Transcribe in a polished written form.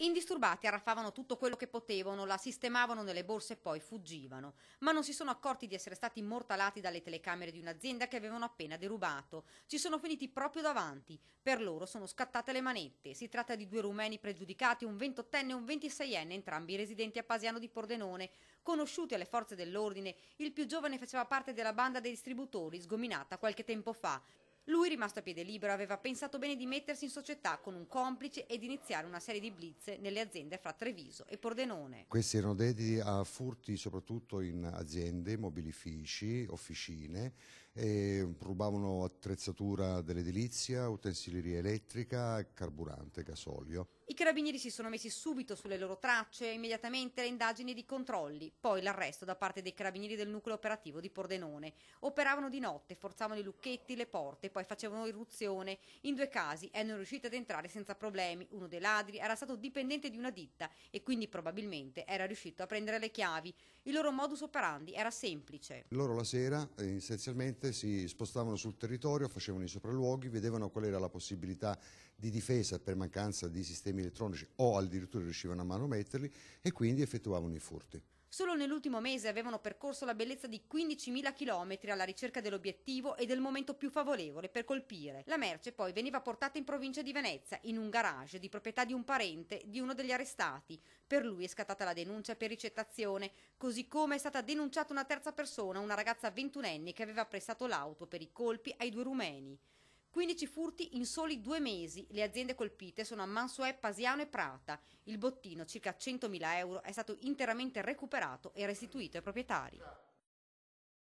Indisturbati arraffavano tutto quello che potevano, la sistemavano nelle borse e poi fuggivano. Ma non si sono accorti di essere stati immortalati dalle telecamere di un'azienda che avevano appena derubato. Ci sono finiti proprio davanti. Per loro sono scattate le manette. Si tratta di due rumeni pregiudicati, un 28enne e un 26enne, entrambi residenti a Pasiano di Pordenone. Conosciuti alle forze dell'ordine, il più giovane faceva parte della banda dei distributori, sgominata qualche tempo fa. Lui, rimasto a piede libero, aveva pensato bene di mettersi in società con un complice ed iniziare una serie di blitz nelle aziende fra Treviso e Pordenone. Questi erano dediti a furti soprattutto in aziende, mobilifici, officine, e rubavano attrezzatura dell'edilizia, utensilleria elettrica, carburante, gasolio. I carabinieri si sono messi subito sulle loro tracce, immediatamente le indagini ed i controlli, poi l'arresto da parte dei carabinieri del nucleo operativo di Pordenone. Operavano di notte, forzavano i lucchetti, le porte, poi facevano irruzione. In 2 casi erano riusciti ad entrare senza problemi. Uno dei ladri era stato dipendente di una ditta e quindi probabilmente era riuscito a prendere le chiavi. Il loro modus operandi era semplice. Loro la sera essenzialmente si spostavano sul territorio, facevano i sopralluoghi, vedevano qual era la possibilità di difesa per mancanza di sistemi elettronici o addirittura riuscivano a manometterli e quindi effettuavano i furti. Solo nell'ultimo mese avevano percorso la bellezza di 15.000 chilometri alla ricerca dell'obiettivo e del momento più favorevole per colpire. La merce poi veniva portata in provincia di Venezia, in un garage di proprietà di un parente di uno degli arrestati. Per lui è scattata la denuncia per ricettazione, così come è stata denunciata una terza persona, una ragazza 21enne che aveva prestato l'auto per i colpi ai 2 rumeni. 15 furti in soli 2 mesi. Le aziende colpite sono a Mansuè, Pasiano e Prata. Il bottino, circa 100.000 euro, è stato interamente recuperato e restituito ai proprietari.